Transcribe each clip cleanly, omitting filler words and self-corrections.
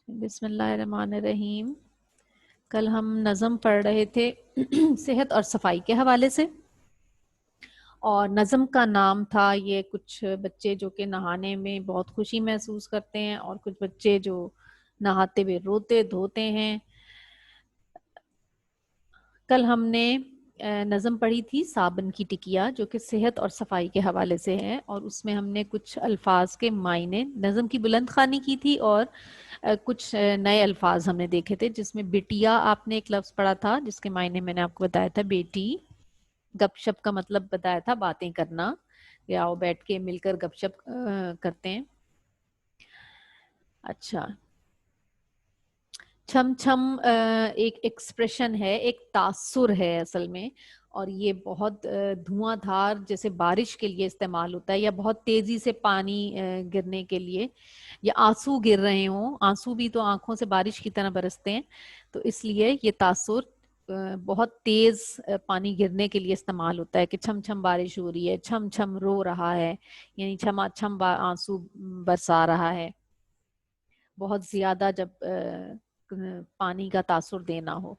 بسم اللہ الرحمن الرحیم. کل ہم نظم پڑھ رہے تھے صحت اور صفائی کے حوالے سے، اور نظم کا نام تھا یہ کچھ بچے جو کہ نہانے میں بہت خوشی محسوس کرتے ہیں اور کچھ بچے جو نہاتے ہوئے روتے دھوتے ہیں. کل ہم نے نظم پڑھی تھی صابن کی ٹکیا جو کہ صحت اور صفائی کے حوالے سے ہے، اور اس میں ہم نے کچھ الفاظ کے معنی نظم کی بلند خوانی کی تھی، اور کچھ نئے الفاظ ہم نے دیکھے تھے، جس میں بٹیا آپ نے ایک لفظ پڑھا تھا جس کے معنی میں نے آپ کو بتایا تھا بیٹی. گپ شپ کا مطلب بتایا تھا باتیں کرنا، یا وہ بیٹھ کے مل کر گپ شپ کرتے ہیں. اچھا، چھم چھم ایک ایکسپریشن ہے، ایک تاثر ہے اصل میں، اور یہ بہت دھواں دھار جیسے بارش کے لیے استعمال ہوتا ہے، یا بہت تیزی سے پانی گرنے کے لیے، یا آنسو گر رہے ہوں. آنسو بھی تو آنکھوں سے بارش کی طرح برستے ہیں، تو اس لیے یہ تاثر بہت تیز پانی گرنے کے لیے استعمال ہوتا ہے کہ چھم چھم بارش ہو رہی ہے، چھم چھم رو رہا ہے، یعنی چھما چھم آنسو برسا رہا ہے. بہت زیادہ جب پانی کا تاثر دینا ہو.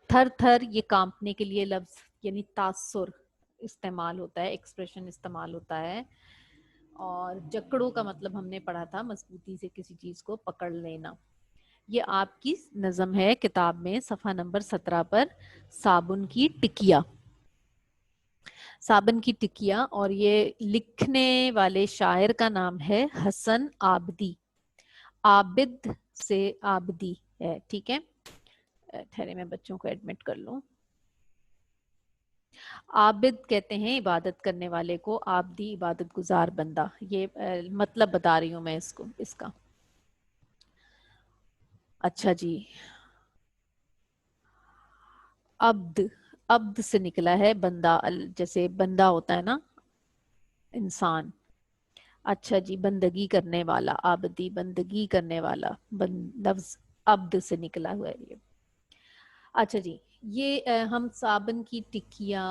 تھر تھر یہ کانپنے کے لیے لفظ یعنی تاثر استعمال ہوتا ہے، ایکسپریشن استعمال ہوتا ہے. اور جکڑوں کا مطلب ہم نے پڑھا تھا مضبوطی سے کسی چیز کو پکڑ لینا. یہ آپ کی نظم ہے کتاب میں صفحہ نمبر 17 پر، صابن کی ٹکیا. صابن کی ٹکیا، اور یہ لکھنے والے شاعر کا نام ہے حسن آبدی. عابد سے آبدی ہے، ٹھیک ہے. ٹھہرے میں بچوں کو ایڈمٹ کر لوں. عابد کہتے ہیں عبادت کرنے والے کو، عابدی عبادت گزار بندہ. یہ مطلب بتا رہی ہوں میں اس کا. اچھا جی، عبد، عبد سے نکلا ہے بندہ، جیسے بندہ ہوتا ہے نا انسان. اچھا جی، بندگی کرنے والا، عابدی بندگی کرنے والا، لفظ عبد سے نکلا ہوا ہے یہ. اچھا جی، یہ ہم صابن کی ٹکیا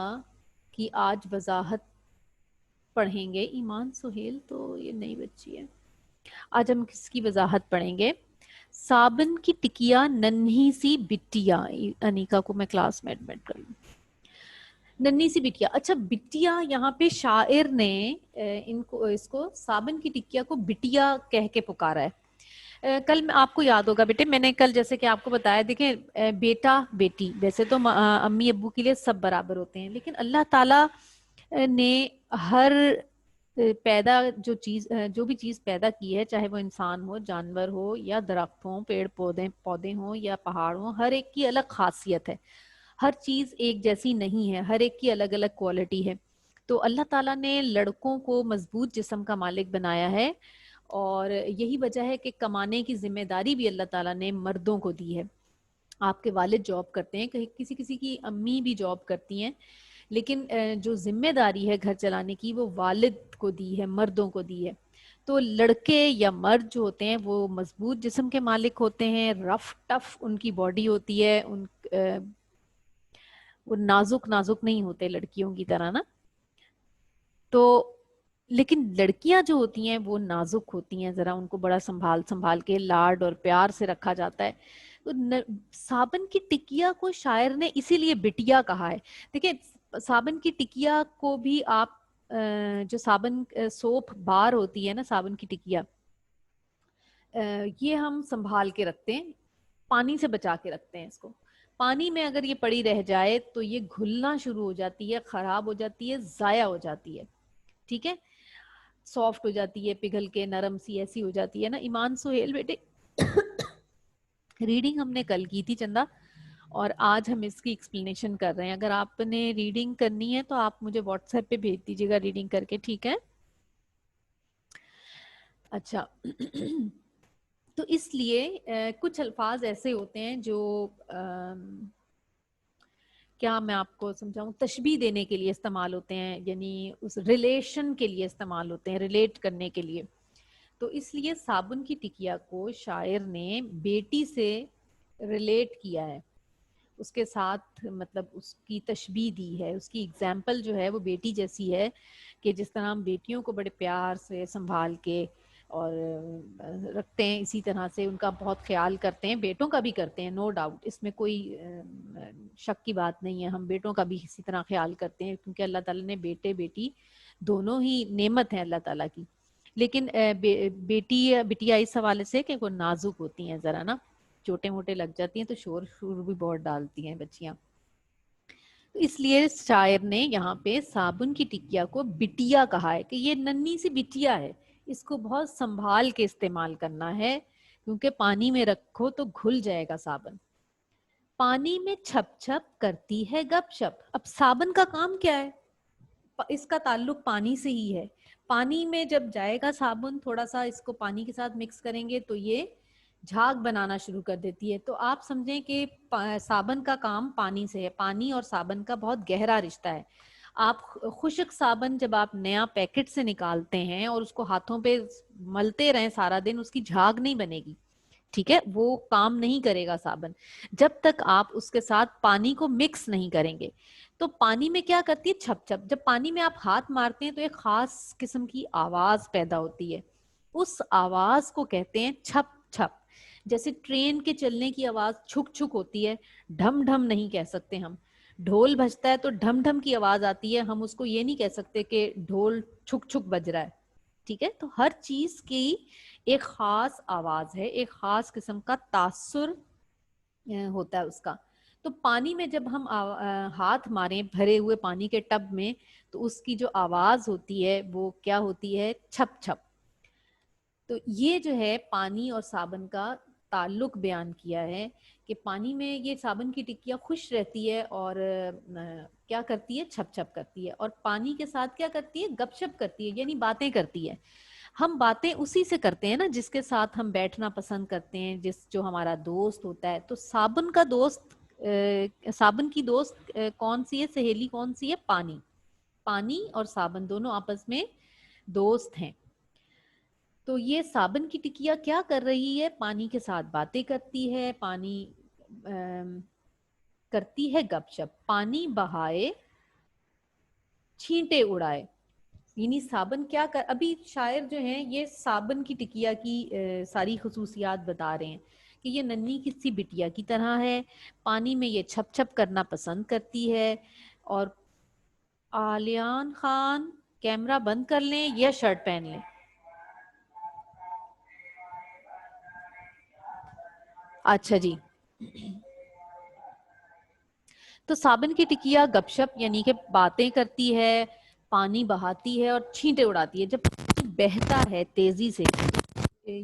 کی آج وضاحت پڑھیں گے. ایمان سہیل تو یہ نئی بچی ہے. آج ہم کس کی وضاحت پڑھیں گے؟ صابن کی ٹکیا ننھی سی بٹیا. انیکا کو میں کلاس میں ایڈمٹ کر لوں. ننھی سی بٹیا. اچھا، بٹیا یہاں پہ شاعر نے اس کو صابن کی ٹکیا کو بٹیا کہہ کے پکارا ہے. کل میں آپ کو یاد ہوگا بیٹے، میں نے کل جیسے کہ آپ کو بتایا، دیکھیں بیٹا بیٹی ویسے تو امی ابو کے لیے سب برابر ہوتے ہیں، لیکن اللہ تعالیٰ نے ہر پیدا جو بھی چیز پیدا کی ہے، چاہے وہ انسان ہو، جانور ہو، یا درخت ہوں، پیڑ پودے ہوں، یا پہاڑ ہوں، ہر ایک کی الگ خاصیت ہے. ہر چیز ایک جیسی نہیں ہے، ہر ایک کی الگ الگ کوالٹی ہے. تو اللہ تعالیٰ نے لڑکوں کو مضبوط جسم کا مالک بنایا ہے، اور یہی وجہ ہے کہ کمانے کی ذمہ داری بھی اللہ تعالیٰ نے مردوں کو دی ہے. آپ کے والد جاب کرتے ہیں، کسی کی امی بھی جاب کرتی ہیں، لیکن جو ذمہ داری ہے گھر چلانے کی وہ والد کو دی ہے، مردوں کو دی ہے. تو لڑکے یا مرد جو ہوتے ہیں وہ مضبوط جسم کے مالک ہوتے ہیں، رف ٹف ان کی باڈی ہوتی ہے، وہ نازک نازک نہیں ہوتے لڑکیوں کی طرح نا. تو لیکن لڑکیاں جو ہوتی ہیں وہ نازک ہوتی ہیں، ذرا ان کو بڑا سنبھال کے لاڈ اور پیار سے رکھا جاتا ہے. تو صابن کی ٹکیا کو شاعر نے اسی لیے بٹیا کہا ہے. دیکھیں، صابن کی ٹکیا کو بھی آپ جو صابن سوپ بار ہوتی ہے نا، صابن کی ٹکیا یہ ہم سنبھال کے رکھتے ہیں، پانی سے بچا کے رکھتے ہیں اس کو. پانی میں اگر یہ پڑی رہ جائے تو یہ گھلنا شروع ہو جاتی ہے، خراب ہو جاتی ہے، ضائع ہو جاتی ہے. ٹھیک ہے، سافٹ ہو جاتی ہے، پگھل کے نرم سی ایسی ہو جاتی ہے نا. ایمان سہیل بیٹے، ریڈنگ ہم نے کل کی تھی چندہ، اور آج ہم اس کی ایکسپلینیشن کر رہے ہیں. اگر آپ نے ریڈنگ کرنی ہے تو آپ مجھے واٹس ایپ پہ بھیج دیجیے گا ریڈنگ کر کے، ٹھیک ہے؟ اچھا تو اس لیے کچھ الفاظ ایسے ہوتے ہیں جو کیا میں آپ کو سمجھاؤں، تشبیہ دینے کے لیے استعمال ہوتے ہیں، یعنی اس ریلیشن کے لیے استعمال ہوتے ہیں، ریلیٹ کرنے کے لیے. تو اس لیے صابن کی ٹکیا کو شاعر نے بیٹی سے ریلیٹ کیا ہے، اس کے ساتھ مطلب اس کی تشبیہ دی ہے، اس کی اگزامپل جو ہے وہ بیٹی جیسی ہے، کہ جس طرح ہم بیٹیوں کو بڑے پیار سے سنبھال کے اور رکھتے ہیں، اسی طرح سے ان کا بہت خیال کرتے ہیں، بیٹوں کا بھی کرتے ہیں، نو ڈاؤٹ، اس میں کوئی شک کی بات نہیں ہے، ہم بیٹوں کا بھی اسی طرح خیال کرتے ہیں، کیونکہ اللہ تعالیٰ نے بیٹے بیٹی دونوں ہی نعمت ہیں اللہ تعالیٰ کی. لیکن بیٹیاں اس حوالے سے کہ وہ نازک ہوتی ہیں ذرا نا، چھوٹے موٹے لگ جاتی ہیں تو شور بھی بہت ڈالتی ہیں بچیاں. اس لیے شاعر نے یہاں پہ صابن کی ٹکیا کو بٹیا کہا ہے کہ یہ ننھی سی بٹیا ہے، اس کو بہت سنبھال کے استعمال کرنا ہے، کیونکہ پانی میں رکھو تو گھل جائے گا صابن. پانی میں چھپ چھپ کرتی ہے گپ شپ. اب صابن کا کام کیا ہے؟ اس کا تعلق پانی سے ہی ہے. پانی میں جب جائے گا صابن، تھوڑا سا اس کو پانی کے ساتھ مکس کریں گے تو یہ جھاگ بنانا شروع کر دیتی ہے. تو آپ سمجھیں کہ صابن کا کام پانی سے ہے. پانی اور صابن کا بہت گہرا رشتہ ہے. آپ خشک صابن جب آپ نیا پیکٹ سے نکالتے ہیں اور اس کو ہاتھوں پہ ملتے رہیں سارا دن، اس کی جھاگ نہیں بنے گی، ٹھیک ہے، وہ کام نہیں کرے گا صابن جب تک آپ اس کے ساتھ پانی کو مکس نہیں کریں گے. تو پانی میں کیا کرتی ہے؟ چھپ چھپ. جب پانی میں آپ ہاتھ مارتے ہیں تو ایک خاص قسم کی آواز پیدا ہوتی ہے، اس آواز کو کہتے ہیں چھپ چھپ. جیسے ٹرین کے چلنے کی آواز چھک چھک ہوتی ہے، ڈھم ڈھم نہیں کہہ سکتے ہم. ڈھول بجتا ہے تو ڈھم ڈھم کی آواز آتی ہے، ہم اس کو یہ نہیں کہہ سکتے کہ ڈھول چھک چھک بج رہا ہے. ٹھیک ہے، تو ہر چیز کی ایک خاص آواز ہے، ایک خاص قسم کا تاثر ہوتا ہے اس کا. تو پانی میں جب ہم ہاتھ ماریں بھرے ہوئے پانی کے ٹب میں، تو اس کی جو آواز ہوتی ہے وہ کیا ہوتی ہے؟ چھپ چھپ. تو یہ جو ہے پانی اور صابن کا تعلق بیان کیا ہے کہ پانی میں یہ صابن کی ٹکیا خوش رہتی ہے اور کیا کرتی ہے؟ چھپ چھپ کرتی ہے. اور پانی کے ساتھ کیا کرتی ہے؟ گپ شپ کرتی ہے، یعنی باتیں کرتی ہے. ہم باتیں اسی سے کرتے ہیں نا جس کے ساتھ ہم بیٹھنا پسند کرتے ہیں، جو ہمارا دوست ہوتا ہے. تو صابن کا دوست، صابن کی دوست کون سی ہے؟ سہیلی کون سی ہے؟ پانی. پانی اور صابن دونوں آپس میں دوست ہیں. تو یہ صابن کی ٹکیا کیا کر رہی ہے؟ پانی کے ساتھ باتیں کرتی ہے، پانی کرتی ہے گپ شپ. پانی بہائے چھینٹے اڑائے. یعنی صابن کیا کر، ابھی شاعر جو ہیں یہ صابن کی ٹکیا کی ساری خصوصیات بتا رہے ہیں کہ یہ ننھی کسی بٹیا کی طرح ہے، پانی میں یہ چھپ چھپ کرنا پسند کرتی ہے. اور آلیان خان کیمرہ بند کر لیں یا شرٹ پہن لیں. اچھا جی. تو صابن کی ٹکیا گپ شپ یعنی کہ باتیں کرتی ہے، پانی بہاتی ہے اور چھینٹے اڑاتی ہے. جب پانی بہتا ہے تیزی سے،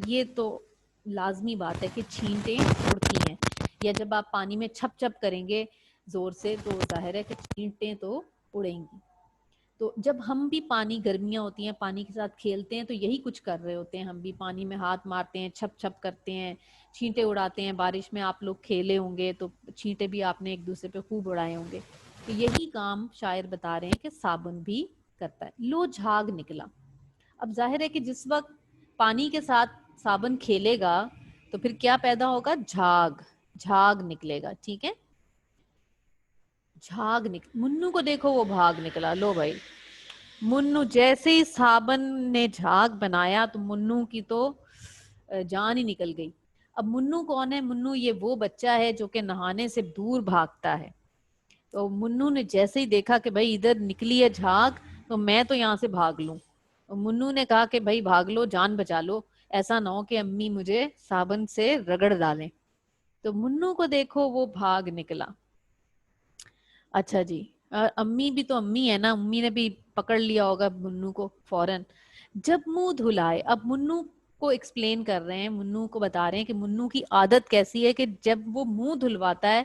یہ تو لازمی بات ہے کہ چھینٹیں اڑتی ہیں، یا جب آپ پانی میں چھپ چھپ کریں گے زور سے تو ظاہر ہے کہ چھینٹیں تو اڑیں گی. تو جب ہم بھی پانی، گرمیاں ہوتی ہیں، پانی کے ساتھ کھیلتے ہیں تو یہی کچھ کر رہے ہوتے ہیں. ہم بھی پانی میں ہاتھ مارتے ہیں، چھپ چھپ کرتے ہیں، چھینٹے اڑاتے ہیں. بارش میں آپ لوگ کھیلے ہوں گے تو چھینٹے بھی آپ نے ایک دوسرے پہ خوب اڑائے ہوں گے. تو یہی کام شاعر بتا رہے ہیں کہ صابن بھی کرتا ہے. لو جھاگ نکلا. اب ظاہر ہے کہ جس وقت پانی کے ساتھ صابن کھیلے گا تو پھر کیا پیدا ہوگا؟ جھاگ. جھاگ نکلے گا. ٹھیک ہے، جھاگ منو کو دیکھو وہ بھاگ نکلا. لو بھائی، منو جیسے ہی صابن نے جھاگ بنایا تو منو کی تو جان ہی نکل گئی. اب منو کون ہے؟ منو یہ وہ بچہ ہے جو کہ نہانے سے دور بھاگتا ہے. تو منو نے جیسے ہی دیکھا کہ بھائی ادھر نکلی ہے جھاگ تو میں تو یہاں سے بھاگ لوں. منو نے کہا کہ بھائی بھاگ لو، جان بچا لو، ایسا نہ ہو کہ امی مجھے صابن سے رگڑ ڈالیں. تو منو کو دیکھو وہ بھاگ نکلا. اچھا جی، امی بھی تو امی ہے نا، امی نے بھی پکڑ لیا ہوگا منو کو فوراً. جب منہ دھلائے. اب منو کو ایکسپلین کر رہے ہیں، منو کو بتا رہے ہیں کہ منو کی عادت کیسی ہے کہ جب وہ منہ دھلواتا ہے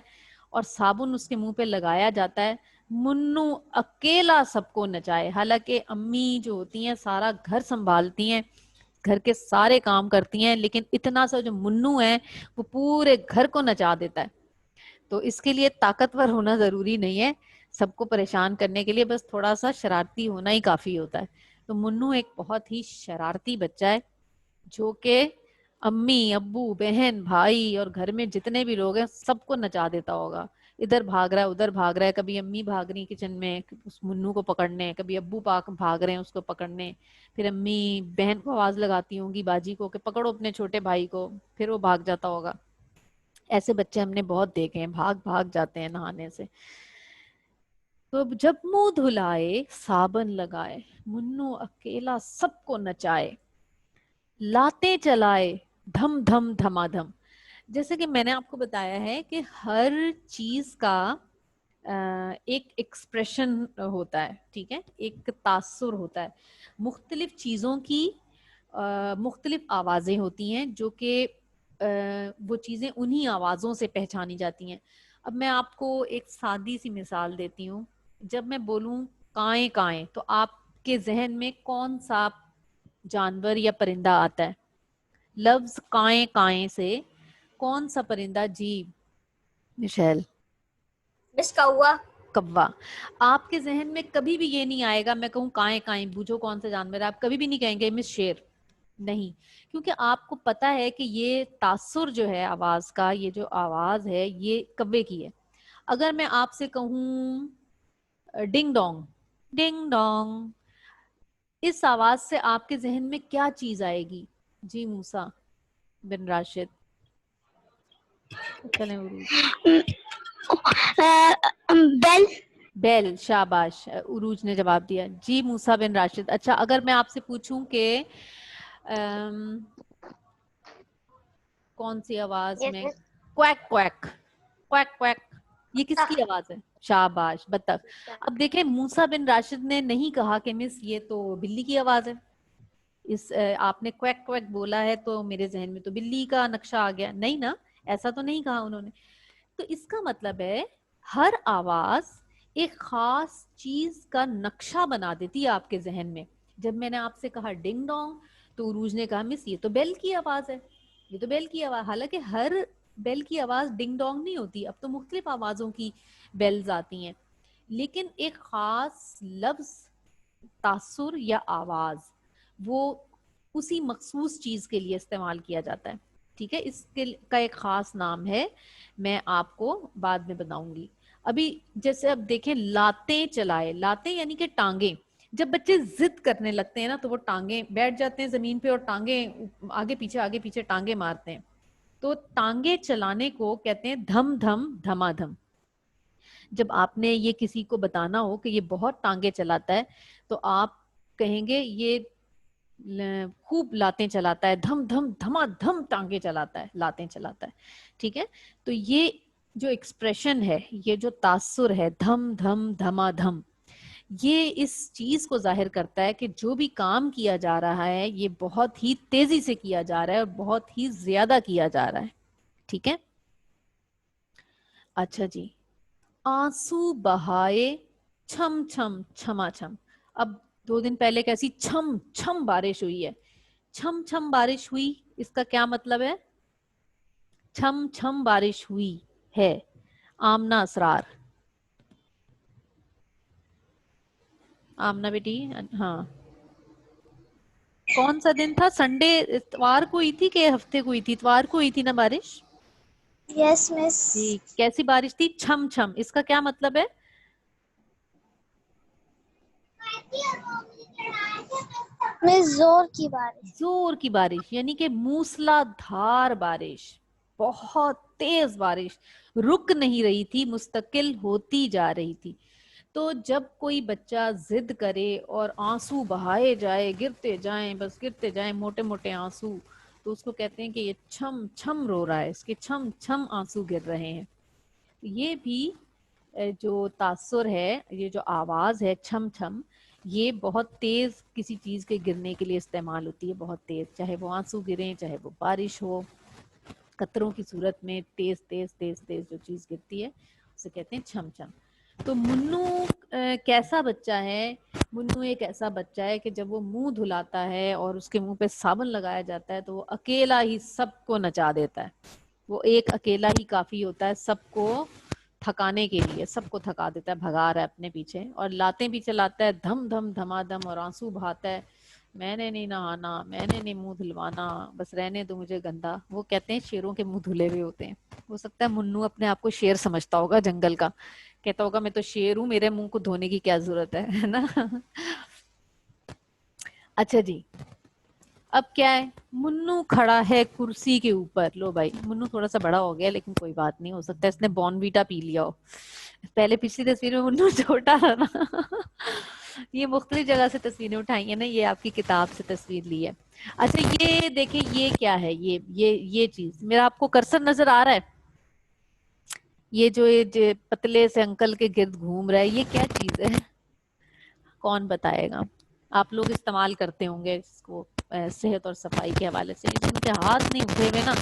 اور صابن اس کے منہ پہ لگایا جاتا ہے، منو اکیلا سب کو نچائے. حالانکہ امی جو ہوتی ہیں سارا گھر سنبھالتی ہیں، گھر کے سارے کام کرتی ہیں، لیکن اتنا سا جو منو ہے وہ پورے گھر کو نچا دیتا ہے. تو اس کے لیے طاقتور ہونا ضروری نہیں ہے، سب کو پریشان کرنے کے لیے بس تھوڑا سا شرارتی ہونا ہی کافی ہوتا ہے. تو منو ایک بہت ہی شرارتی بچہ ہے جو کہ امی، ابو، بہن، بھائی اور گھر میں جتنے بھی لوگ ہیں سب کو نچا دیتا ہوگا. ادھر بھاگ رہا ہے ادھر بھاگ رہا ہے, کبھی امی بھاگ رہی کچن میں اس منو کو پکڑنے, کبھی ابو پاک بھاگ رہے ہیں اس کو پکڑنے, پھر امی بہن کو آواز لگاتی ہوں گی باجی کو کہ پکڑو اپنے چھوٹے بھائی کو, پھر وہ بھاگ جاتا ہوگا. ایسے بچے ہم نے بہت دیکھے ہیں, بھاگ بھاگ جاتے ہیں نہانے سے. تو جب منہ دھلائے صابن لگائے, منو اکیلا سب کو نچائے, لاتے چلائے دھم دھم دھما دھم. جیسے کہ میں نے آپ کو بتایا ہے کہ ہر چیز کا ایک ایکسپریشن ہوتا ہے, ٹھیک ہے, ایک تاثر ہوتا ہے. مختلف چیزوں کی مختلف آوازیں ہوتی ہیں جو کہ وہ چیزیں انہی آوازوں سے پہچانی جاتی ہیں. اب میں آپ کو ایک سادی سی مثال دیتی ہوں. جب میں بولوں کائیں کائیں تو آپ کے ذہن میں کون سا جانور یا پرندہ آتا ہے؟ لفظ کائیں کائیں سے کون سا پرندہ؟ جی مشیل. مس کوا. کوا. آپ کے ذہن میں کبھی بھی یہ نہیں آئے گا میں کہوں کائیں کائیں بوجھو کون سا جانور ہے, آپ کبھی بھی نہیں کہیں گے مس شیر, نہیں, کیونکہ آپ کو پتا ہے کہ یہ تاثر جو ہے آواز کا, یہ جو آواز ہے یہ کوے کی ہے. اگر میں آپ سے کہوں ڈنگ ڈونگ, ڈنگ ڈونگ, اس آواز سے آپ کے ذہن میں کیا چیز آئے گی؟ جی موسیٰ بن راشد. چلیں عروج. بیل. بیل, شاباش, عروج نے جواب دیا. جی موسیٰ بن راشد. اچھا اگر میں آپ سے پوچھوں کہ کون سی آواز یس میں مس. کویک کویک کویک کویک, یہ کس کی آواز ہے؟ شاباش, بطخ. اب دیکھیں موسیٰ بن راشد نے نہیں کہا کہ مس یہ تو بلی کی آواز ہے, اس آپ نے کویک کویک بولا ہے تو میرے ذہن میں تو بلی کا نقشہ آ گیا, نہیں نا, ایسا تو نہیں کہا انہوں نے. تو اس کا مطلب ہے ہر آواز ایک خاص چیز کا نقشہ بنا دیتی ہے آپ کے ذہن میں. جب میں نے آپ سے کہا ڈنگ ڈونگ تو عروج نے کہا مس یہ تو بیل کی آواز ہے, یہ تو بیل کی آواز, حالانکہ ہر بیل کی آواز ڈنگ ڈونگ نہیں ہوتی, اب تو مختلف آوازوں کی بیلز آتی ہیں, لیکن ایک خاص لفظ, تاثر یا آواز وہ اسی مخصوص چیز کے لیے استعمال کیا جاتا ہے, ٹھیک ہے, اس کا ایک خاص نام ہے, میں آپ کو بعد میں بتاؤں گی. ابھی جیسے اب دیکھیں لاتے چلائے, لاتے یعنی کہ ٹانگیں. جب بچے ضد کرنے لگتے ہیں نا تو وہ ٹانگیں بیٹھ جاتے ہیں زمین پہ اور ٹانگیں آگے پیچھے ٹانگیں مارتے ہیں, تو ٹانگیں چلانے کو کہتے ہیں دھم دھم دھما دھم. جب آپ نے یہ کسی کو بتانا ہو کہ یہ بہت ٹانگیں چلاتا ہے تو آپ کہیں گے یہ خوب لاتیں چلاتا ہے, دھم دھم دھما دھم ٹانگیں چلاتا ہے, لاتیں چلاتا ہے, ٹھیک ہے. تو یہ جو ایکسپریشن ہے, یہ جو تاثر ہے دھم دھم دھما دھم, یہ اس چیز کو ظاہر کرتا ہے کہ جو بھی کام کیا جا رہا ہے یہ بہت ہی تیزی سے کیا جا رہا ہے اور بہت ہی زیادہ کیا جا رہا ہے, ٹھیک ہے. اچھا جی, آنسو بہائے چھم چھم چھما چھم. اب 2 دن پہلے کیسی چھم چھم بارش ہوئی ہے, چھم چھم بارش ہوئی, اس کا کیا مطلب ہے؟ چھم چھم بارش ہوئی ہے. آمنہ اسرار. آمنہ بیٹی, ہاں, کون سا دن تھا؟ سنڈے, اتوار کو ہوئی تھی کہ ہفتے کو ہوئی تھی؟ اتوار کو ہوئی تھی نا بارش؟ یس مس. جی, کیسی بارش تھی؟ چھم چھم. اس کا کیا مطلب ہے؟ مس زور کی بارش. زور کی بارش, یعنی کہ موسلا دھار بارش, بہت تیز بارش, رک نہیں رہی تھی, مستقل ہوتی جا رہی تھی. تو جب کوئی بچہ ضد کرے اور آنسو بہائے جائے, گرتے جائیں, بس گرتے جائیں, موٹے موٹے آنسو, تو اس کو کہتے ہیں کہ یہ چھم چھم رو رہا ہے, اس کے چھم چھم آنسو گر رہے ہیں. یہ بھی جو تاثر ہے, یہ جو آواز ہے چھم چھم, یہ بہت تیز کسی چیز کے گرنے کے لیے استعمال ہوتی ہے, بہت تیز, چاہے وہ آنسو گریں, چاہے وہ بارش ہو, قطروں کی صورت میں تیز تیز تیز تیز جو چیز گرتی ہے اسے کہتے ہیں چھم چھم. تو منو کیسا بچہ ہے؟ منو ایک ایسا بچہ ہے کہ جب وہ منہ دھلاتا ہے اور اس کے منہ پہ صابن لگایا جاتا ہے تو وہ اکیلا ہی سب کو نچا دیتا ہے. وہ ایک اکیلا ہی کافی ہوتا ہے سب کو تھکانے کے لیے, سب کو تھکا دیتا ہے, بھگا رہا ہے اپنے پیچھے, اور لاتیں بھی چلاتا ہے دھم دھم دھما دھم, اور آنسو بہاتا ہے, میں نے نہیں نہانا, میں نے نہیں منہ دھلوانا, بس رہنے دو مجھے گندا. وہ کہتے ہیں شیروں کے منہ دھلے ہوئے ہوتے ہیں. ہو سکتا ہے منو اپنے آپ کو شیر سمجھتا ہوگا جنگل کا, کہتا ہوگا میں تو شیر ہوں, میرے منہ کو دھونے کی کیا ضرورت ہے نا. اچھا جی, اب کیا ہے, منو کھڑا ہے کرسی کے اوپر. لو بھائی, منو تھوڑا سا بڑا ہو گیا لیکن کوئی بات نہیں, ہو سکتا ہے اس نے بورن ویٹا پی لیا ہو. پہلے پچھلی تصویر میں منو چھوٹا تھا نا. یہ مختلف جگہ سے تصویریں اٹھائی ہیں نا, یہ آپ کی کتاب سے تصویر لی ہے. اچھا یہ دیکھیں, یہ کیا ہے, یہ چیز میرا آپ کو کرسر نظر آ رہا ہے, یہ جو پتلے سے انکل کے گرد گھوم رہا ہے, یہ کیا چیز ہے؟ کون بتائے گا؟ آپ لوگ استعمال کرتے ہوں گے اس کو صحت اور صفائی کے حوالے سے, جن کے ہاتھ نہیں اٹھے ہوئے نا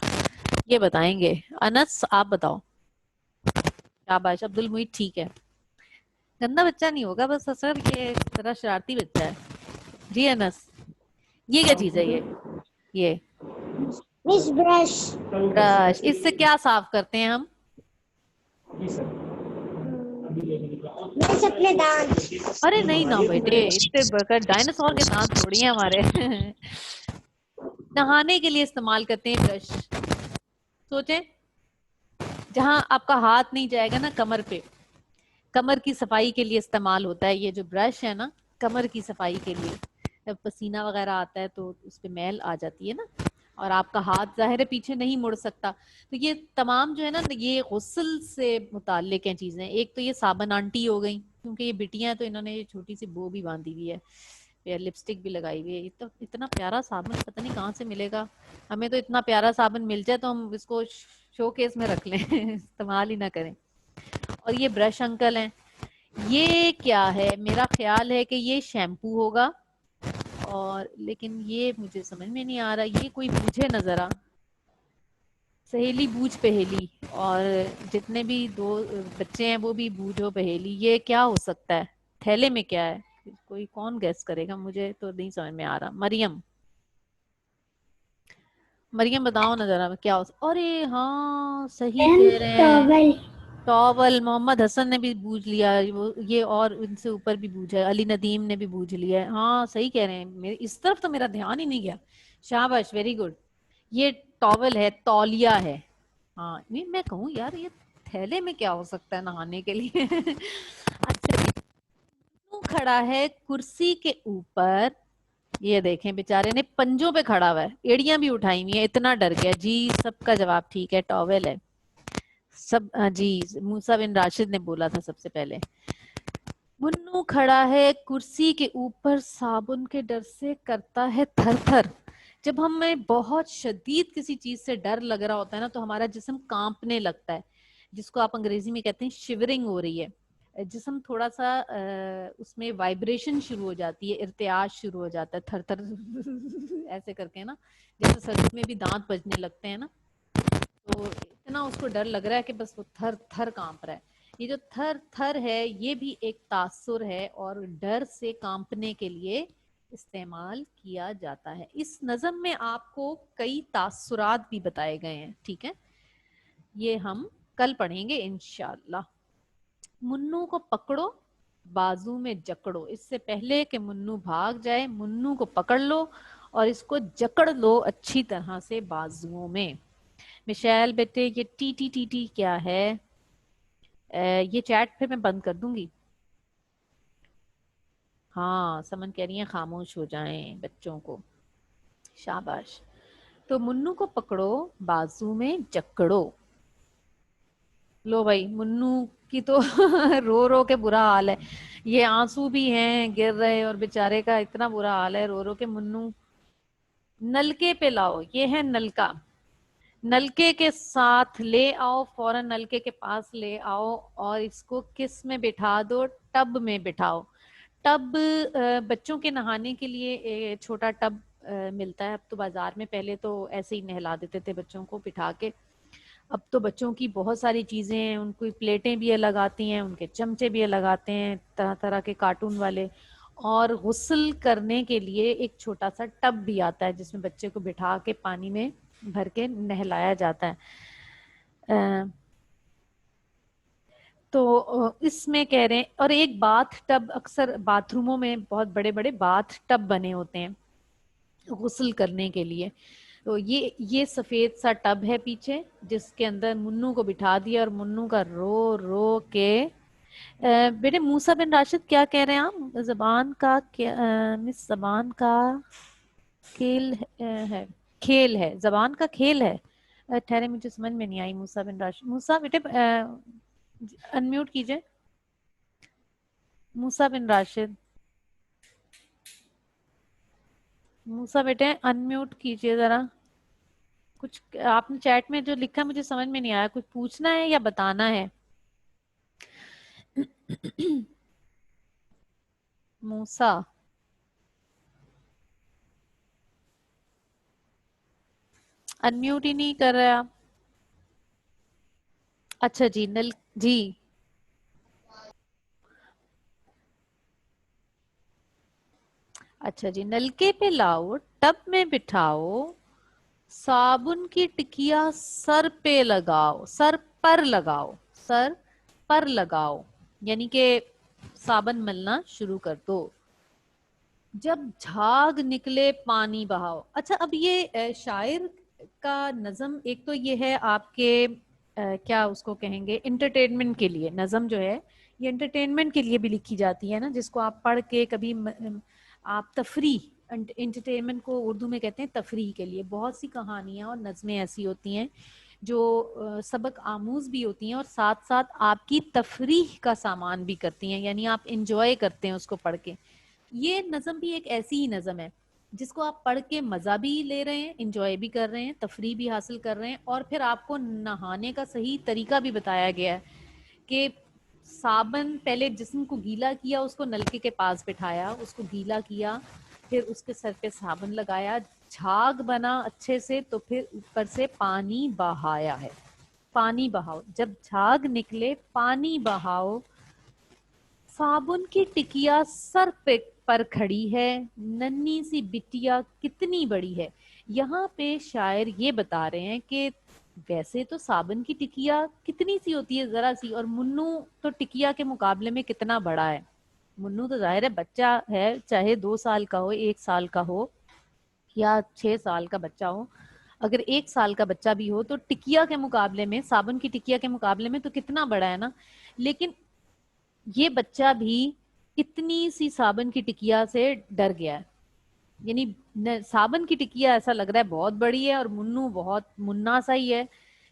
یہ بتائیں گے. انس آپ بتاؤ. شاباش, عبد المعید ٹھیک ہے, گندا بچہ نہیں ہوگا, بس اصل یہ ذرا شرارتی بچہ ہے. جی انس, یہ کیا چیز ہے؟ یہ مس برش. برش. اس سے کیا صاف کرتے ہیں ہم؟ مس اپنے دانت. ارے نہیں نا بیٹے, اتنے بڑے ڈائناسور کے دانت تھوڑی ہیں ہمارے. نہانے کے لیے استعمال کرتے ہیں برش. سوچیں, جہاں آپ کا ہاتھ نہیں جائے گا نا کمر پہ, کمر کی صفائی کے لیے استعمال ہوتا ہے یہ جو برش ہے نا, کمر کی صفائی کے لیے. جب پسینہ وغیرہ آتا ہے تو اس پہ میل آ جاتی ہے نا, اور آپ کا ہاتھ ظاہر ہے پیچھے نہیں مڑ سکتا, تو یہ تمام جو ہے نا یہ غسل سے متعلق ہیں چیزیں. ایک تو یہ صابن آنٹی ہو گئی, کیونکہ یہ بٹیاں ہیں تو انہوں نے یہ چھوٹی سی بو بھی باندھی ہوئی ہے, لپسٹک بھی لگائی ہوئی ہے. اتنا پیارا صابن پتہ نہیں کہاں سے ملے گا ہمیں, تو اتنا پیارا صابن مل جائے تو ہم اس کو شو کیس میں رکھ لیں, استعمال ہی نہ کریں. اور یہ برش انکل ہیں, یہ کیا ہے؟ میرا خیال ہے کہ یہ شیمپو ہوگا, اور لیکن یہ مجھے سمجھ میں نہیں آ رہا. یہ کوئی بوجھے نظر آ, سہیلی بوجھ پہیلی, اور جتنے بھی دو بچے ہیں وہ بھی بوجھو پہیلی. یہ کیا ہو سکتا ہے؟ تھیلے میں کیا ہے؟ کوئی کون گیس کرے گا؟ مجھے تو نہیں سمجھ میں آ رہا. مریم, مریم بتاؤ نا ذرا کیا ہو سکتا. ارے ہاں صحیح کہہ رہے ہیں, ٹاول. ٹاول. محمد حسن نے بھی بوجھ لیا, یہ اور ان سے اوپر بھی بوجھا ہے, علی ندیم نے بھی بوجھ لیا ہے. ہاں صحیح کہہ رہے ہیں, اس طرف تو میرا دھیان ہی نہیں گیا. شاباش, ویری گڈ. یہ ٹاول ہے, تولیہ ہے. ہاں نہیں, میں کہوں یار یہ تھیلے میں کیا ہو سکتا ہے نہانے کے لیے. اچھا, کھڑا ہے کرسی کے اوپر. یہ دیکھیں بیچارے نے پنجوں پہ کھڑا ہوا ہے, ایڑیاں بھی اٹھائی ہوئی ہیں, اتنا ڈر گیا. جی سب کا جواب ٹھیک ہے, ٹاول ہے. سب جی, موسیٰ بن راشد نے بولا تھا سب سے پہلے. منو کھڑا ہے کرسی کے اوپر, صابن کے ڈر سے کرتا ہے تھر تھر. جب ہمیں بہت شدید کسی چیز سے ڈر لگ رہا ہوتا ہے نا تو ہمارا جسم کانپنے لگتا ہے, جس کو آپ انگریزی میں کہتے ہیں شیورنگ ہو رہی ہے. جسم تھوڑا سا اس میں وائبریشن شروع ہو جاتی ہے, ارتعاش شروع ہو جاتا ہے, تھر تھر ایسے کر کے نا, جیسے سر میں بھی دانت بجنے لگتے ہیں نا, تو اتنا اس کو ڈر لگ رہا ہے کہ بس وہ تھر تھر کانپ رہا ہے. یہ جو تھر تھر ہے یہ بھی ایک تاثر ہے, اور ڈر سے کانپنے کے لیے استعمال کیا جاتا ہے. اس نظم میں آپ کو کئی تاثرات بھی بتائے گئے ہیں, ٹھیک ہے, یہ ہم کل پڑھیں گے انشاءاللہ. منو کو پکڑو, بازو میں جکڑو. اس سے پہلے کہ منو بھاگ جائے, منو کو پکڑ لو اور اس کو جکڑ لو اچھی طرح سے بازوؤں میں. مشیل بیٹے, یہ ٹی ٹی ٹی ٹی کیا ہے؟ یہ چیٹ پہ میں بند کر دوں گی. ہاں سمن کہہ رہی ہیں خاموش ہو جائیں بچوں کو. شاباش. تو منو کو پکڑو, بازو میں جکڑو. لو بھائی, منو کی تو رو رو کے برا حال ہے, یہ آنسو بھی ہیں گر رہے, اور بیچارے کا اتنا برا حال ہے رو رو کے. منو نلکے پہ لاؤ, یہ ہے نلکا, نلکے کے ساتھ لے آؤ, فوراً نلکے کے پاس لے آؤ, اور اس کو کس میں بٹھا دو؟ ٹب میں بٹھاؤ. ٹب بچوں کے نہانے کے لیے چھوٹا ٹب ملتا ہے اب تو بازار میں, پہلے تو ایسے ہی نہلا دیتے تھے بچوں کو بٹھا کے. اب تو بچوں کی بہت ساری چیزیں ہیں, ان کو پلیٹیں بھی الگ آتی ہیں, ان کے چمچے بھی الگ آتے ہیں طرح طرح کے کارٹون والے, اور غسل کرنے کے لیے ایک چھوٹا سا ٹب بھی آتا ہے جس میں بچے کو بٹھا کے پانی میں بھر کے نہلایا جاتا ہے. تو اس میں کہہ رہے ہیں, اور ایک باتھ ٹب, اکثر باتھ روموں میں بہت بڑے بڑے باتھ ٹب بنے ہوتے ہیں, غسل کرنے کے لیے. تو یہ سفید سا ٹب ہے پیچھے جس کے اندر منو کو بٹھا دیا اور منو کا رو رو کے. بیٹے موسیٰ بن راشد کیا کہہ رہے ہیں آپ؟ زبان کا مس زبان کا کھیل ہے، کھیل ہے، زبان کا کھیل ہے. ٹھہرے مجھے سمجھ میں نہیں آئی. موسیٰ بن راشد، موسیٰ بیٹے انمیوٹ کیجئے. موسیٰ بن راشد، موسیٰ بیٹے انمیوٹ کیجئے ذرا. کچھ آپ نے چیٹ میں جو لکھا مجھے سمجھ میں نہیں آیا. کچھ پوچھنا ہے یا بتانا ہے؟ موسیٰ انمیوٹ ہی نہیں کر رہے آپ. اچھا جی جی اچھا جی. نلکے پہ لاؤ، ٹب میں بٹھاؤ، صابن کی ٹکیا سر پہ لگاؤ، سر پر لگاؤ، سر پر لگاؤ، یعنی کہ صابن ملنا شروع کر دو. جب جھاگ نکلے پانی بہاؤ. اچھا اب یہ شاعر کا نظم ایک تو یہ ہے آپ کے کیا اس کو کہیں گے انٹرٹینمنٹ کے لیے. نظم جو ہے یہ انٹرٹینمنٹ کے لیے بھی لکھی جاتی ہے نا، جس کو آپ پڑھ کے کبھی آپ تفریح، انٹرٹینمنٹ کو اردو میں کہتے ہیں تفریح کے لیے. بہت سی کہانیاں اور نظمیں ایسی ہوتی ہیں جو سبق آموز بھی ہوتی ہیں اور ساتھ ساتھ آپ کی تفریح کا سامان بھی کرتی ہیں، یعنی آپ انجوائے کرتے ہیں اس کو پڑھ کے. یہ نظم بھی ایک ایسی ہی نظم ہے جس کو آپ پڑھ کے مزہ بھی لے رہے ہیں، انجوائے بھی کر رہے ہیں، تفریح بھی حاصل کر رہے ہیں، اور پھر آپ کو نہانے کا صحیح طریقہ بھی بتایا گیا ہے کہ صابن پہلے جسم کو گیلا کیا، اس کو نلکے کے پاس بٹھایا، اس کو گیلا کیا، پھر اس کے سر پہ صابن لگایا، جھاگ بنا اچھے سے، تو پھر اوپر سے پانی بہایا ہے. پانی بہاؤ، جب جھاگ نکلے پانی بہاؤ، صابن کی ٹکیا سر پہ پر کھڑی ہے، ننھی سی بٹیا کتنی بڑی ہے. یہاں پہ شاعر یہ بتا رہے ہیں کہ ویسے تو صابن کی ٹکیا کتنی سی ہوتی ہے، ذرا سی، اور منو تو ٹکیا کے مقابلے میں کتنا بڑا ہے. منو تو ظاہر ہے بچہ ہے، چاہے 2 سال کا ہو، 1 سال کا ہو یا 6 سال کا بچہ ہو. اگر 1 سال کا بچہ بھی ہو تو ٹکیا کے مقابلے میں، صابن کی ٹکیا کے مقابلے میں تو کتنا بڑا ہے نا. لیکن یہ بچہ بھی اتنی سی صابن کی ٹکیا سے ڈر گیا ہے. یعنی صابن کی ٹکیا ایسا لگ رہا ہے بہت بڑی ہے اور منو بہت منا سا ہی ہے،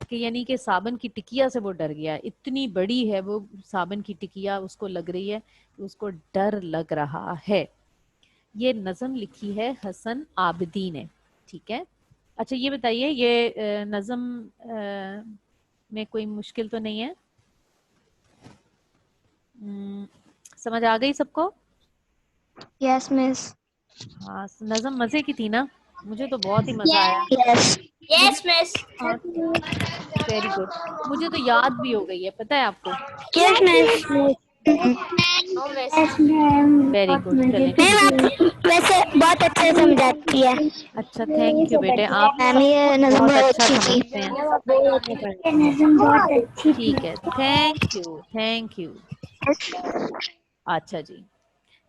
کہ یعنی کہ صابن کی ٹکیا سے وہ ڈر گیا ہے. اتنی بڑی ہے وہ صابن کی ٹکیا، اس کو لگ رہی ہے، اس کو ڈر لگ رہا ہے. یہ نظم لکھی ہے حسن عابدی نے. ٹھیک ہے. اچھا یہ بتائیے یہ نظم میں کوئی مشکل تو نہیں ہے؟ سمجھ آ گئی سب کو؟ Yes, miss. ہاں نظم مزے کی تھی نا، مجھے تو بہت ہی مزہ آیا. Yes. مجھے Yes, miss. Very good. مجھے تو یاد بھی ہو گئی ہے، پتہ ہے آپ کو. Yes, miss. No, miss. Yes, ma'am. Very good. چلیں میم ٹھیک. آپ ویسے بہت اچھے سمجھاتی ہے. اچھا تھینک یو بیٹے، آپ میم سب یہ کچھ نظم بہت بہت اچھا اچھی تھی. سمجھتے ہیں. یہ نظم بہت اچھی تھی. ٹھیک ہے، تھینک یو تھینک یو. اچھا جی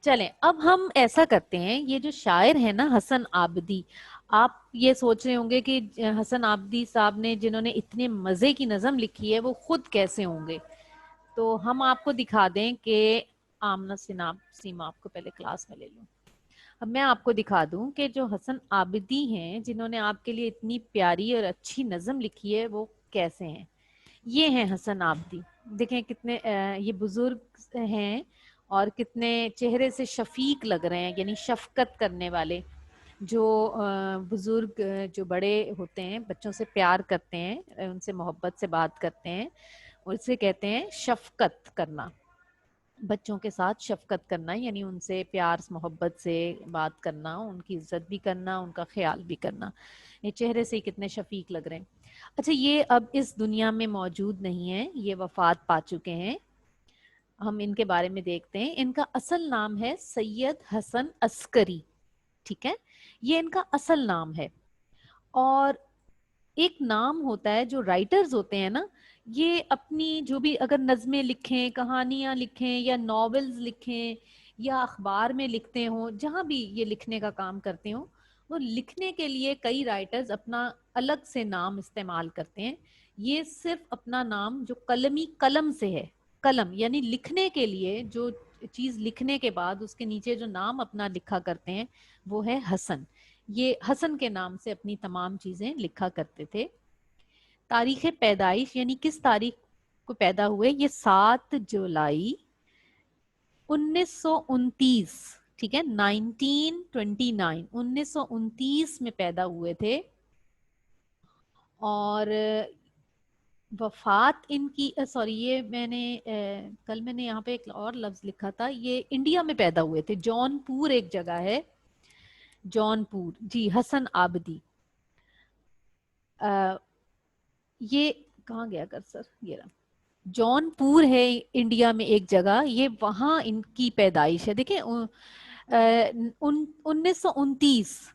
چلیں اب ہم ایسا کرتے ہیں، یہ جو شاعر ہیں نا حسن عابدی، آپ یہ سوچ رہے ہوں گے کہ حسن عابدی صاحب نے جنہوں نے اتنے مزے کی نظم لکھی ہے وہ خود کیسے ہوں گے. تو ہم آپ کو دکھا دیں کہ آمنہ سیما آپ کو پہلے کلاس میں لے لوں. اب میں آپ کو دکھا دوں کہ جو حسن عابدی ہیں جنہوں نے آپ کے لیے اتنی پیاری اور اچھی نظم لکھی ہے وہ کیسے ہیں. یہ ہیں حسن عابدی. دیکھیں کتنے یہ بزرگ ہیں اور کتنے چہرے سے شفیق لگ رہے ہیں، یعنی شفقت کرنے والے. جو بزرگ جو بڑے ہوتے ہیں بچوں سے پیار کرتے ہیں، ان سے محبت سے بات کرتے ہیں، اسے کہتے ہیں شفقت کرنا. بچوں کے ساتھ شفقت کرنا یعنی ان سے پیار محبت سے بات کرنا، ان کی عزت بھی کرنا، ان کا خیال بھی کرنا. یہ چہرے سے کتنے شفیق لگ رہے ہیں. اچھا یہ اب اس دنیا میں موجود نہیں ہیں، یہ وفات پا چکے ہیں. ہم ان کے بارے میں دیکھتے ہیں. ان کا اصل نام ہے سید حسن عسکری. ٹھیک ہے، یہ ان کا اصل نام ہے. اور ایک نام ہوتا ہے، جو رائٹرز ہوتے ہیں نا یہ اپنی جو بھی اگر نظمیں لکھیں، کہانیاں لکھیں یا ناولز لکھیں یا اخبار میں لکھتے ہوں، جہاں بھی یہ لکھنے کا کام کرتے ہوں، وہ لکھنے کے لیے کئی رائٹرز اپنا الگ سے نام استعمال کرتے ہیں. یہ صرف اپنا نام جو قلمی قلم سے ہے, قلم یعنی لکھنے کے لیے جو چیز لکھنے کے بعد اس کے نیچے جو نام اپنا لکھا کرتے ہیں وہ ہے حسن. یہ حسن کے نام سے اپنی تمام چیزیں لکھا کرتے تھے. تاریخ پیدائش یعنی کس تاریخ کو پیدا ہوئے, یہ 7 جولائی 1929, ٹھیک ہے, 1929 1929 میں پیدا ہوئے تھے. اور وفات ان کی سوری یہ میں نے کل میں نے یہاں پہ ایک اور لفظ لکھا تھا, یہ انڈیا میں پیدا ہوئے تھے. جون پور ایک جگہ ہے, جون پور, جی, حسن آبدی. یہ کہاں گیا کرسر, یہ رہا, جون پور ہے انڈیا میں ایک جگہ, یہ وہاں ان کی پیدائش ہے. دیکھیں 1929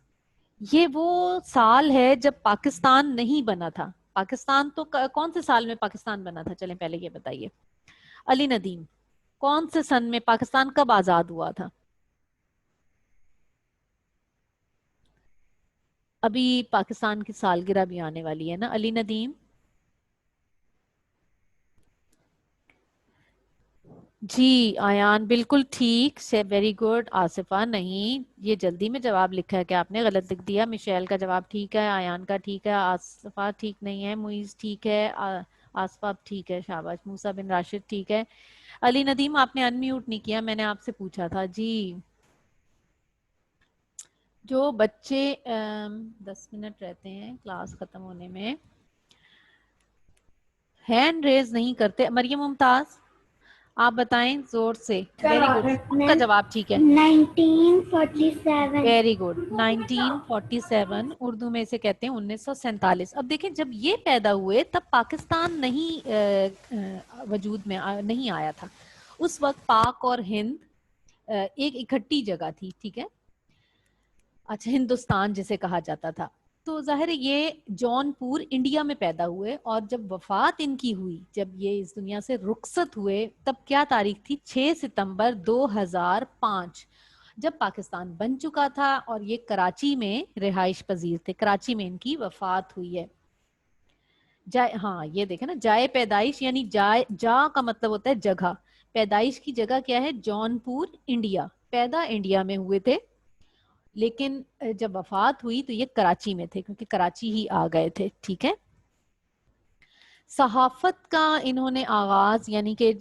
یہ وہ سال ہے جب پاکستان نہیں بنا تھا. پاکستان تو کون سے سال میں پاکستان بنا تھا, چلیں پہلے یہ بتائیے. علی ندیم, کون سے سن میں پاکستان کب آزاد ہوا تھا؟ ابھی پاکستان کی سالگرہ بھی آنے والی ہے نا علی ندیم. جی آیان بالکل ٹھیک سے, ویری گڈ. آصفہ نہیں, یہ جلدی میں جواب لکھا ہے کہ آپ نے غلط لکھ دیا. مشیل کا جواب ٹھیک ہے, آیان کا ٹھیک ہے, آصفہ ٹھیک نہیں ہے, معیز ٹھیک ہے, آصفہ ٹھیک ہے, شاباش. موسیٰ بن راشد ٹھیک ہے. علی ندیم آپ نے انمیوٹ نہیں کیا, میں نے آپ سے پوچھا تھا. جی جو بچے 10 منٹ رہتے ہیں کلاس ختم ہونے میں, ہینڈ ریز نہیں کرتے. مریم ممتاز آپ بتائیں زور سے. ویری گڈ, آپ کا جواب ٹھیک ہے. 1947. ویری گڈ, 1947 اردو میں اسے کہتے ہیں 1947. اب دیکھیں جب یہ پیدا ہوئے تب پاکستان نہیں وجود میں نہیں آیا تھا. اس وقت پاک اور ہند ایک اکٹھی جگہ تھی, ٹھیک ہے, اچھا, ہندوستان جسے کہا جاتا تھا. تو ظاہر ہے یہ جون پور انڈیا میں پیدا ہوئے, اور جب وفات ان کی ہوئی, جب یہ اس دنیا سے رخصت ہوئے, تب کیا تاریخ تھی؟ 6 ستمبر 2005, جب پاکستان بن چکا تھا اور یہ کراچی میں رہائش پذیر تھے. کراچی میں ان کی وفات ہوئی ہے. ہاں یہ دیکھیں نا, جائے پیدائش یعنی جا کا مطلب ہوتا ہے جگہ. پیدائش کی جگہ کیا ہے؟ جون پور انڈیا. پیدا انڈیا میں ہوئے تھے, لیکن جب وفات ہوئی تو یہ کراچی میں تھے, کیونکہ کراچی ہی آ گئے تھے, ٹھیک ہے. صحافت کا انہوں نے آغاز, یعنی کہ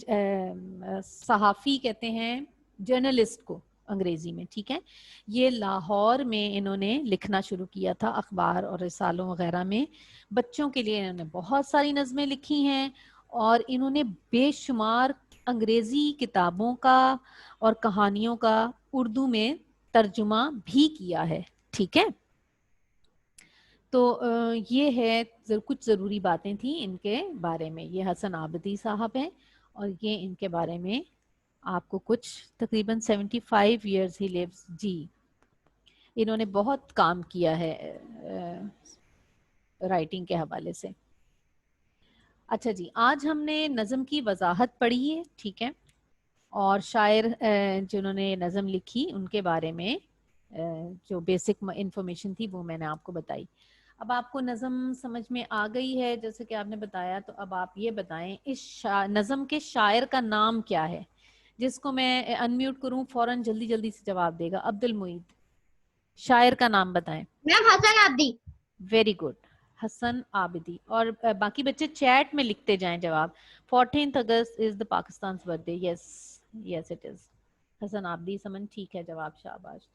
صحافی کہتے ہیں جرنلسٹ کو انگریزی میں, ٹھیک ہے, یہ لاہور میں انہوں نے لکھنا شروع کیا تھا, اخبار اور رسالوں وغیرہ میں. بچوں کے لیے انہوں نے بہت ساری نظمیں لکھی ہیں, اور انہوں نے بے شمار انگریزی کتابوں کا اور کہانیوں کا اردو میں ترجمہ بھی کیا ہے, ٹھیک ہے. تو یہ ہے کچھ ضروری باتیں تھیں ان کے بارے میں. یہ حسن آبدی صاحب ہیں, اور یہ ان کے بارے میں آپ کو کچھ تقریباً 75 ایئرز ہی لیوز. جی انہوں نے بہت کام کیا ہے رائٹنگ کے حوالے سے. اچھا جی, آج ہم نے نظم کی وضاحت پڑھی ہے, ٹھیک ہے, اور شاعر جنہوں نے نظم لکھی ان کے بارے میں جو بیسک انفارمیشن تھی وہ میں نے آپ کو بتائی. اب آپ کو نظم سمجھ میں آ گئی ہے جیسے کہ آپ نے بتایا, تو اب آپ یہ بتائیں اس نظم کے شاعر کا نام کیا ہے؟ جس کو میں انمیوٹ کروں فوراً جلدی جلدی سے جواب دے گا. عبد المعید, شاعر کا نام بتائیں. میم حسن آبدی. ویری گڈ, حسن آبدی. اور باقی بچے چیٹ میں لکھتے جائیں جواب. 14th August is the Pakistan's birthday. Yes, yes it is. حسن آبدی, سمن ٹھیک ہے جواب, شاباش.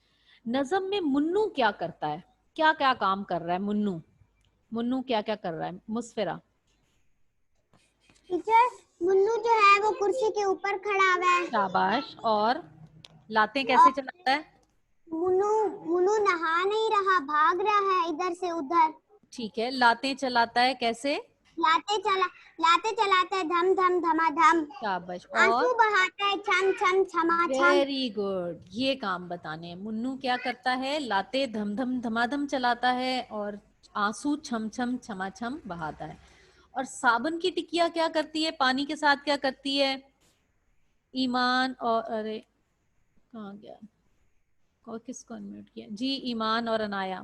نظم میں منو کیا کرتا ہے؟ کیا کیا کام کر رہا ہے منو؟ منو کیا کیا کر رہا ہے؟ مسفرہ. ٹیچر منو جو ہے وہ کرسی کے اوپر کھڑا ہوا ہے. شاباش. اور لاتیں کیسے چلاتا ہے؟ منو نہا نہیں رہا, بھاگ رہا ہے ادھر سے ادھر. ٹھیک ہے, لاتیں چلاتا ہے کیسے؟ لاتے چلاتا ہے دھم دھم دھما دھم. شاباش. اور آنسو بہاتا ہے چھم چھم چھما چھم. ویری گڈ, یہ کام بتانے ہیں. منو کیا کرتا ہے؟ لاتے دھم دھم دھما دھم چلاتا ہے, اور آنسو چھم چھم چھما چھم بہاتا ہے. اور صابن کی ٹکیا کیا کرتی ہے؟ پانی کے ساتھ کیا کرتی ہے؟ ایمان اور ارے کہاں گیا, اور کس کو انمیوٹ کیا جی؟ ایمان اور انایا.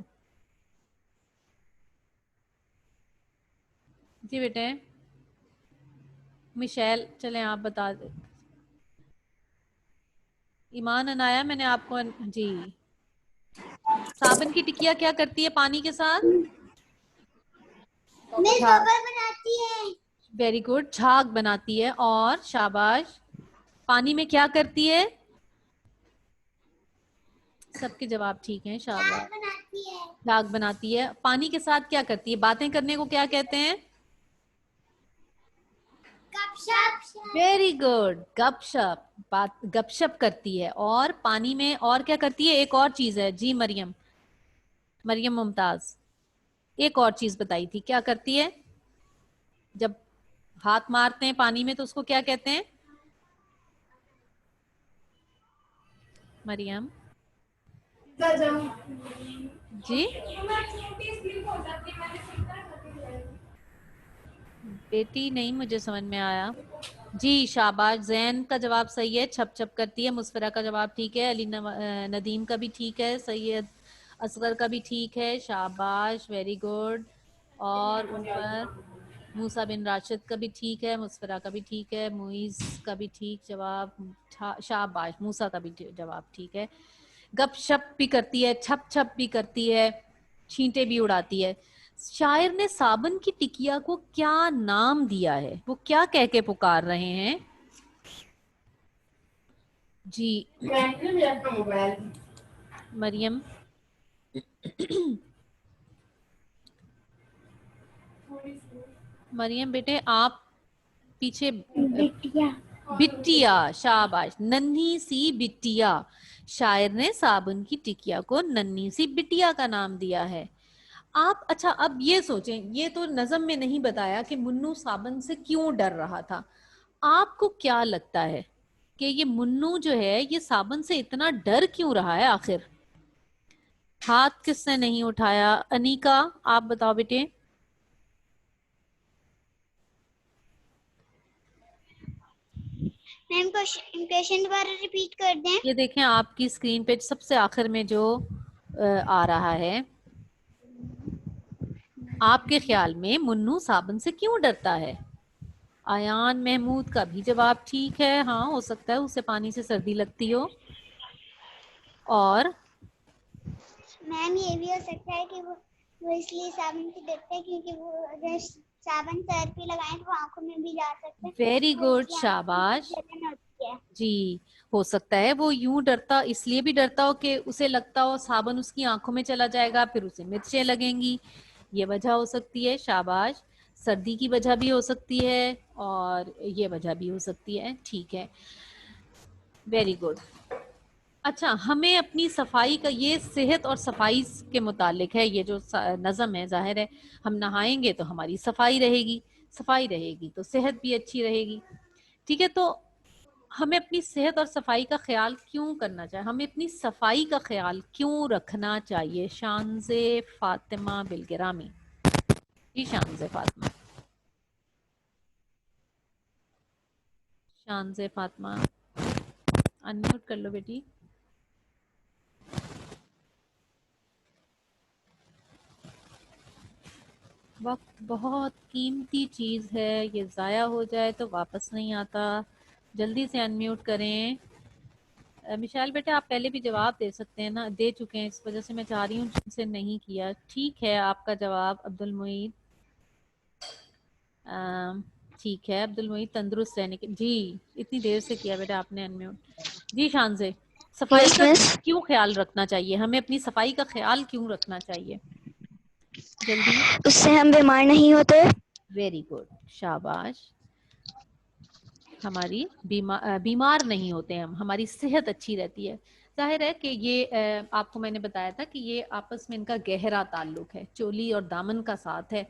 جی بیٹے. مشیل چلیں آپ بتا دیں. ایمان انایا میں نے آپ کو جی. صابن کی ٹکیا کیا کرتی ہے پانی کے ساتھ؟ بناتی ہے. Very good. جھاگ بناتی ہے. اور شاباش. پانی میں کیا کرتی ہے؟ سب کے جواب ٹھیک ہیں. شاباش. جھاگ بناتی ہے. پانی کے ساتھ کیا کرتی ہے؟ باتیں کرنے کو کیا کہتے ہیں؟ Very good. گپ شپ. گپ شپ کرتی ہے. اور پانی میں اور کیا کرتی ہے؟ ایک اور چیز ہے. جی مریم. مریم ممتاز ایک اور چیز بتائی تھی. کیا کرتی ہے جب ہاتھ مارتے ہیں پانی میں تو اس کو کیا کہتے ہیں؟ مریم جی بیٹی نہیں مجھے سمجھ میں آیا. جی شاباش. زین کا جواب صحیح ہے. چھپ چھپ کرتی ہے. مسفرہ کا جواب ٹھیک ہے. علی ندیم کا بھی ٹھیک ہے. سید اصغر کا بھی ٹھیک ہے. شاباش. Very good. اور اوپر موسیٰ بن راشد کا بھی ٹھیک ہے. مسفرہ کا بھی ٹھیک ہے. معیز کا بھی ٹھیک جواب. شاباش. موسیٰ کا بھی جواب ٹھیک ہے. گپ شپ بھی کرتی ہے. چھپ چھپ بھی کرتی ہے. چھینٹے بھی اڑاتی ہے. شاعر نے صابن کی ٹکیا کو کیا نام دیا ہے؟ وہ کیا کہہ کے پکار رہے ہیں؟ جی مریم. مریم بیٹے آپ پیچھے. بٹیا. شاباش. ننھی سی بٹیا. شاعر نے صابن کی ٹکیا کو ننھی سی بٹیا کا نام دیا ہے. آپ اچھا اب یہ سوچیں. یہ تو نظم میں نہیں بتایا کہ منو صابن سے کیوں ڈر رہا تھا. آپ کو کیا لگتا ہے کہ یہ منو جو ہے یہ صابن سے اتنا ڈر کیوں رہا ہے آخر؟ ہاتھ کس نے نہیں اٹھایا؟ انیکا آپ بتاؤ بیٹے. میم کوشچن دوبارہ ریپیٹ کر دیں. یہ دیکھیں آپ کی اسکرین پہ سب سے آخر میں جو آ رہا ہے. آپ کے خیال میں منو صابن سے کیوں ڈرتا ہے؟ ایان محمود کا بھی جواب ٹھیک ہے. ہاں ہو سکتا ہے اسے پانی سے سردی لگتی ہو. اور میم یہ بھی ہو سکتا ہے کہ وہ اس لیے صابن سے ڈرتے ہیں کیونکہ وہ اگر صابن سر پہ لگائیں تو آنکھوں میں بھی جا سکتے ہیں. ویری تو اس گڈ. لیے آنکھوں میں شاباش. جلن ہوتی ہے. جی ہو سکتا ہے وہ یوں ڈرتا اس لیے بھی ڈرتا ہو کہ اسے لگتا ہو صابن اس کی آنکھوں میں چلا جائے گا پھر اسے مرچیں لگیں گی. یہ وجہ ہو سکتی ہے. شاباش. سردی کی وجہ بھی ہو سکتی ہے اور یہ وجہ بھی ہو سکتی ہے. ٹھیک ہے. Very good. اچھا ہمیں اپنی صفائی کا یہ صحت اور صفائی کے متعلق ہے. یہ جو نظم ہے ظاہر ہے ہم نہائیں گے تو ہماری صفائی رہے گی. صفائی رہے گی تو صحت بھی اچھی رہے گی. ٹھیک ہے. تو ہمیں اپنی صحت اور صفائی کا خیال کیوں کرنا چاہیے؟ ہمیں اپنی صفائی کا خیال کیوں رکھنا چاہیے؟ شانز فاطمہ بالگرامی. جی شانز فاطمہ. شانز فاطمہ انمیوٹ کر لو بیٹی. وقت بہت قیمتی چیز ہے. یہ ضائع ہو جائے تو واپس نہیں آتا. جلدی سے انمیوٹ کریں. مشال بیٹا آپ پہلے بھی جواب دے سکتے ہیں نا. دے چکے ہیں. اس وجہ سے میں چاہ رہی ہوں جن سے نہیں کیا. ٹھیک ہے آپ کا جواب عبد المعید. ٹھیک ہے عبد المعید تندرست رہنے کے. جی اتنی دیر سے کیا بیٹا آپ نے انمیوٹ. جی شانزے صفائی یس کا مس. کیوں خیال رکھنا چاہیے؟ ہمیں اپنی صفائی کا خیال کیوں رکھنا چاہیے؟ جلدی. اس سے ہم بیمار نہیں ہوتے. Very good. شاباش. ہماری بیمار نہیں ہوتے ہم. ہماری صحت اچھی رہتی ہے. ظاہر ہے کہ یہ آپ کو میں نے بتایا تھا کہ یہ آپس میں ان کا گہرا تعلق ہے. چولی اور دامن کا ساتھ ہے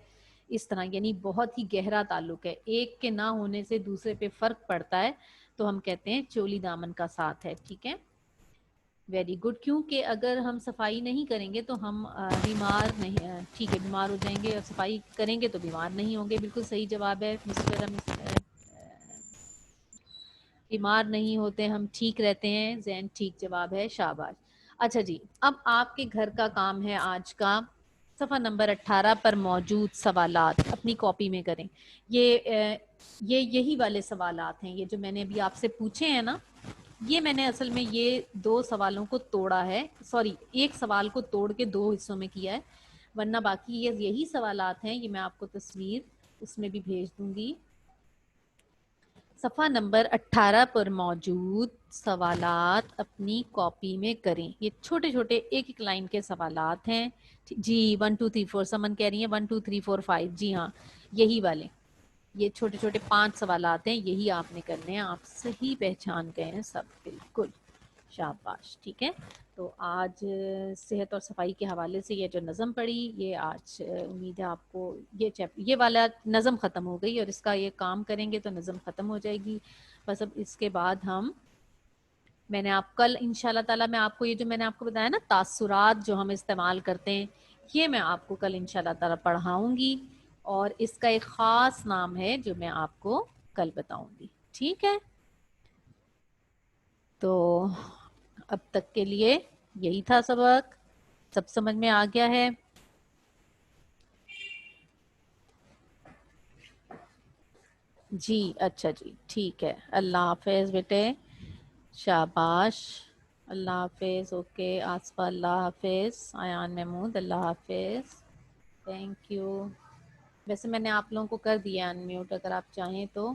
اس طرح. یعنی بہت ہی گہرا تعلق ہے. ایک کے نہ ہونے سے دوسرے پہ فرق پڑتا ہے تو ہم کہتے ہیں چولی دامن کا ساتھ ہے. ٹھیک ہے. Very good. کیونکہ اگر ہم صفائی نہیں کریں گے تو ہم بیمار نہیں. ٹھیک ہے بیمار ہو جائیں گے. اور صفائی کریں گے تو بیمار نہیں ہوں گے. بالکل صحیح جواب ہے. بیمار نہیں ہوتے ہم ٹھیک رہتے ہیں. ذہن ٹھیک جواب ہے. شاباش. اچھا جی، اب آپ کے گھر کا کام ہے آج کا صفحہ نمبر 18 پر موجود سوالات اپنی کاپی میں کریں. یہی والے سوالات ہیں، یہ جو میں نے ابھی آپ سے پوچھے ہیں نا، یہ میں نے اصل میں یہ 2 سوالوں کو توڑا ہے، سوری 1 سوال کو توڑ کے 2 حصوں میں کیا ہے، ورنہ باقی یہی سوالات ہیں. یہ میں آپ کو تصویر اس میں بھی بھیج دوں گی. صفحہ نمبر 18 پر موجود سوالات اپنی کاپی میں کریں. یہ چھوٹے چھوٹے ایک ایک لائن کے سوالات ہیں جی. 1 2 3 4 سمن کہہ رہی ہیں 1 2 3 4 5. جی ہاں، یہی والے، یہ چھوٹے چھوٹے 5 سوالات ہیں، یہی آپ نے کرنے ہیں. آپ صحیح پہچان گئے ہیں سب، بالکل شاباش. ٹھیک ہے، تو آج صحت اور صفائی کے حوالے سے یہ جو نظم پڑھی، یہ آج امید ہے آپ کو یہ والا نظم ختم ہو گئی، اور اس کا یہ کام کریں گے تو نظم ختم ہو جائے گی. بس اب اس کے بعد میں نے آپ کل انشاءاللہ تعالیٰ میں آپ کو یہ جو میں نے آپ کو بتایا نا تاثرات جو ہم استعمال کرتے ہیں، یہ میں آپ کو کل انشاءاللہ تعالیٰ پڑھاؤں گی، اور اس کا ایک خاص نام ہے جو میں آپ کو کل بتاؤں گی. ٹھیک ہے، تو اب تک کے لیے یہی تھا سبق. سب سمجھ میں آ گیا ہے؟ جی اچھا جی، ٹھیک ہے. اللہ حافظ بیٹے، شاباش. اللہ حافظ. اوکے آصفہ اللہ حافظ. ایان محمود اللہ حافظ. Thank you. ویسے میں نے آپ لوگوں کو کر دیا ان میوٹ، اگر آپ چاہیں تو.